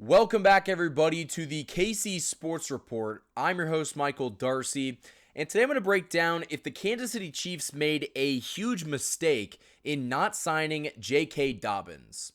Welcome back, everybody, to the KC Sports Report. I'm your host, Michael Darcy, and today I'm going to break down if the Kansas City Chiefs made a huge mistake in not signing J.K. Dobbins.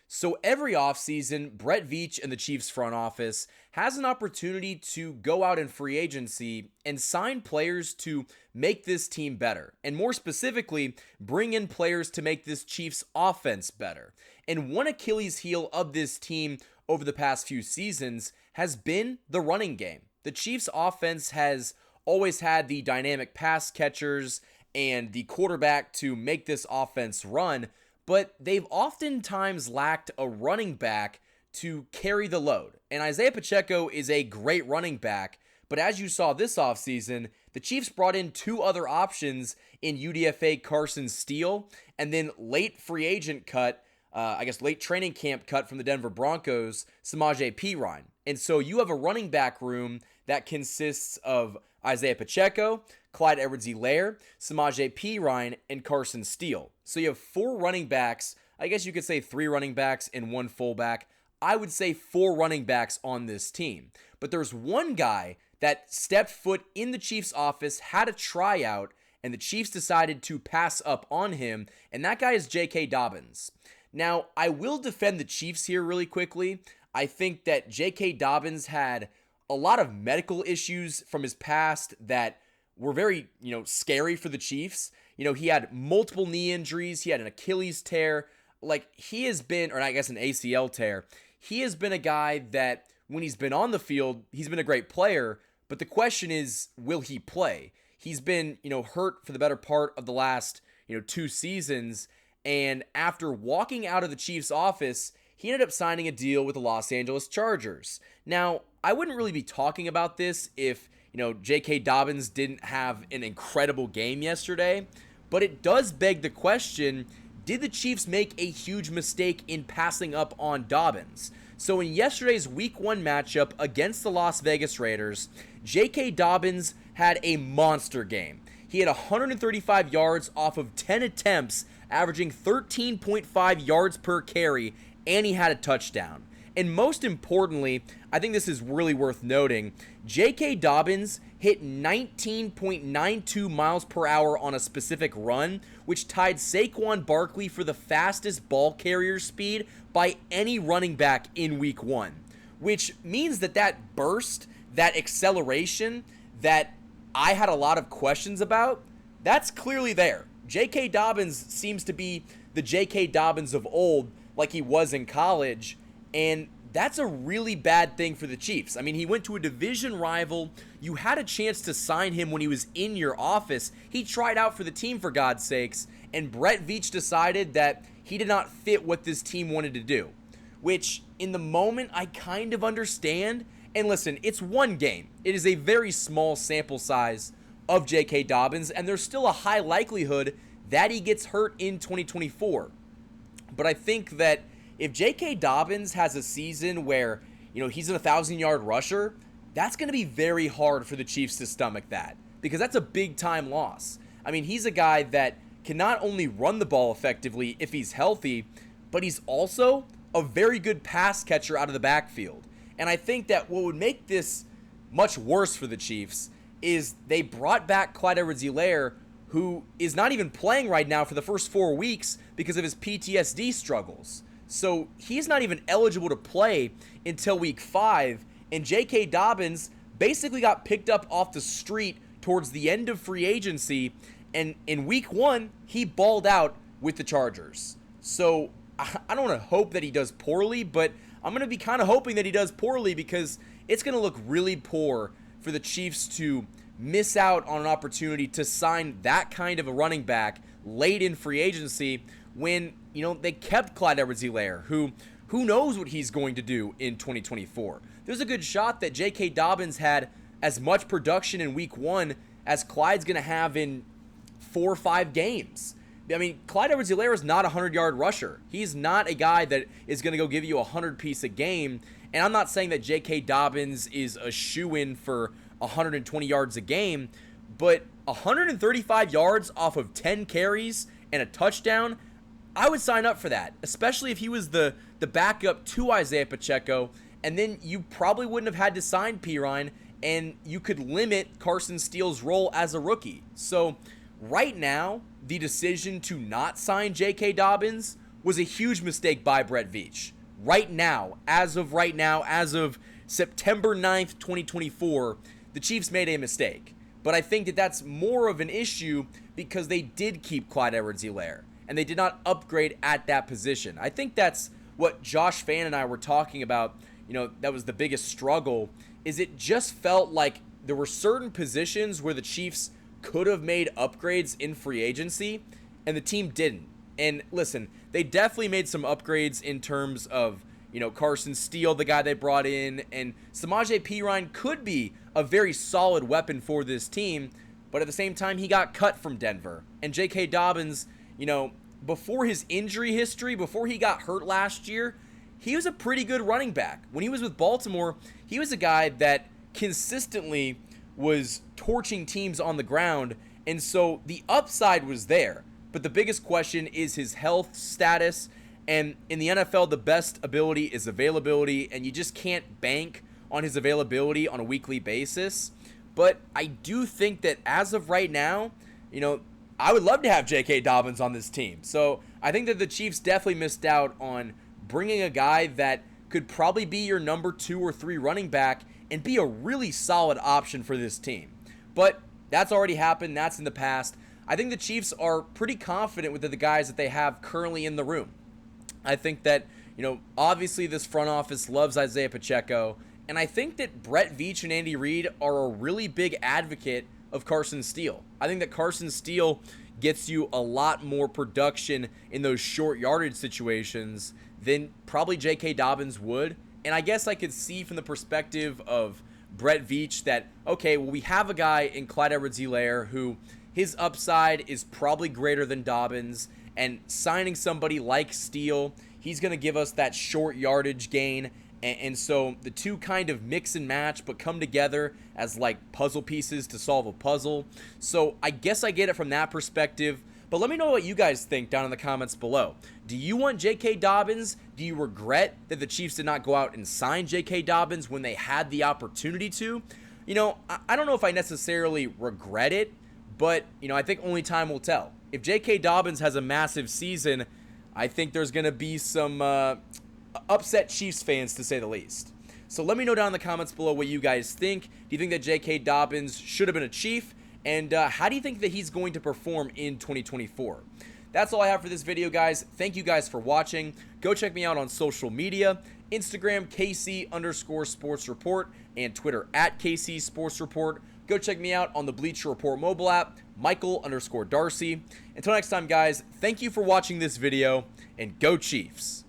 So every offseason, Brett Veach and the Chiefs front office has an opportunity to go out in free agency and sign players to make this team better. And more specifically, bring in players to make this Chiefs offense better. And one Achilles heel of this team over the past few seasons has been the running game. The Chiefs offense has always had the dynamic pass catchers and the quarterback to make this offense run, but they've oftentimes lacked a running back to carry the load. And Isaiah Pacheco is a great running back, but as you saw this offseason, the Chiefs brought in two other options in UDFA Carson Steele, and then late free agent cut, late training camp cut from the Denver Broncos, Samaje Perine. And so you have a running back room that consists of Isaiah Pacheco, Clyde Edwards-Helaire, Samaje Perine, and Carson Steele. So you have four running backs. I guess you could say three running backs and one fullback. I would say four running backs on this team. But there's one guy that stepped foot in the Chiefs' office, had a tryout, and the Chiefs decided to pass up on him, and that guy is J.K. Dobbins. Now, I will defend the Chiefs here really quickly. I think that J.K. Dobbins had a lot of medical issues from his past that were very, scary for the Chiefs. He had multiple knee injuries. He had an Achilles tear. He has been, or I guess an ACL tear. He has been a guy that when he's been on the field, he's been a great player. But the question is, will he play? He's been, hurt for the better part of the last, 2 seasons. And after walking out of the Chiefs' office, he ended up signing a deal with the Los Angeles Chargers. Now, I wouldn't really be talking about this if, J.K. Dobbins didn't have an incredible game yesterday, but it does beg the question, did the Chiefs make a huge mistake in passing up on Dobbins? So in yesterday's Week 1 matchup against the Las Vegas Raiders, J.K. Dobbins had a monster game. He had 135 yards off of 10 attempts, averaging 13.5 yards per carry, and he had a touchdown. And most importantly, I think this is really worth noting, J.K. Dobbins hit 19.92 miles per hour on a specific run, which tied Saquon Barkley for the fastest ball carrier speed by any running back in Week 1. Which means that burst, that acceleration, that I had a lot of questions about, that's clearly there. J.K. Dobbins seems to be the J.K. Dobbins of old, like he was in college, and that's a really bad thing for the Chiefs. I mean, he went to a division rival. You had a chance to sign him when he was in your office. He tried out for the team, for God's sakes, and Brett Veach decided that he did not fit what this team wanted to do, which in the moment I kind of understand. And listen, it's one game. It is a very small sample size of J.K. Dobbins, and there's still a high likelihood that he gets hurt in 2024. But I think that if J.K. Dobbins has a season where, he's an 1,000-yard rusher, that's going to be very hard for the Chiefs to stomach that, because that's a big-time loss. I mean, he's a guy that can not only run the ball effectively if he's healthy, but he's also a very good pass catcher out of the backfield. And I think that what would make this much worse for the Chiefs is they brought back Clyde Edwards-Helaire, who is not even playing right now for the first 4 weeks because of his PTSD struggles. So he's not even eligible to play until Week 5, and J.K. Dobbins basically got picked up off the street towards the end of free agency, and in Week 1, he balled out with the Chargers. So I don't want to hope that he does poorly, but I'm going to be kind of hoping that he does poorly, because it's going to look really poor for the Chiefs to miss out on an opportunity to sign that kind of a running back late in free agency when, they kept Clyde Edwards-Helaire, who knows what he's going to do in 2024. There's a good shot that J.K. Dobbins had as much production in Week 1 as Clyde's going to have in 4 or 5 games. I mean, Clyde Edwards-Helaire is not a 100-yard rusher. He's not a guy that is going to go give you a 100-piece a game. And I'm not saying that J.K. Dobbins is a shoo-in for 120 yards a game, but 135 yards off of 10 carries and a touchdown, I would sign up for that, especially if he was the backup to Isaiah Pacheco and then you probably wouldn't have had to sign Pirine, and you could limit Carson Steele's role as a rookie. So right now, the decision to not sign J.K. Dobbins was a huge mistake by Brett Veach. Right now, as of September 9th, 2024, the Chiefs made a mistake. But I think that that's more of an issue because they did keep Clyde Edwards-Helaire, and they did not upgrade at that position. I think that's what Josh Fan and I were talking about. That was the biggest struggle, is it just felt like there were certain positions where the Chiefs could have made upgrades in free agency, and the team didn't. And listen, they definitely made some upgrades in terms of, Carson Steele, the guy they brought in, and Samaje Perine could be a very solid weapon for this team, but at the same time, he got cut from Denver. And J.K. Dobbins, before his injury history, before he got hurt last year, he was a pretty good running back. When he was with Baltimore, he was a guy that consistently was torching teams on the ground, and so the upside was there. But the biggest question is his health status, and in the NFL, the best ability is availability, and you just can't bank on his availability on a weekly basis. But I do think that as of right now, I would love to have J.K. Dobbins on this team. So I think that the Chiefs definitely missed out on bringing a guy that could probably be your number 2 or 3 running back and be a really solid option for this team. But that's already happened. That's in the past. I think the Chiefs are pretty confident with the guys that they have currently in the room. I think that, obviously this front office loves Isaiah Pacheco, and I think that Brett Veach and Andy Reid are a really big advocate of Carson Steele. I think that Carson Steele gets you a lot more production in those short yardage situations than probably J.K. Dobbins would. And I guess I could see from the perspective of Brett Veach that, okay, well, we have a guy in Clyde Edwards-Helaire who his upside is probably greater than Dobbins, and signing somebody like Steele, he's going to give us that short yardage gain. And so the two kind of mix and match but come together as like puzzle pieces to solve a puzzle. So I guess I get it from that perspective. But let me know what you guys think down in the comments below. Do you want J.K. Dobbins? Do you regret that the Chiefs did not go out and sign J.K. Dobbins when they had the opportunity to? I don't know if I necessarily regret it, but, I think only time will tell. If J.K. Dobbins has a massive season, I think there's going to be some upset Chiefs fans, to say the least. So let me know down in the comments below what you guys think. Do you think that J.K. Dobbins should have been a Chief? And how do you think that he's going to perform in 2024? That's all I have for this video, guys. Thank you guys for watching. Go check me out on social media. Instagram, KC_Sports Report, and Twitter @KC_Sports Go check me out on the Bleacher Report mobile app, Michael_Darcy. Until next time, guys, thank you for watching this video, and go Chiefs.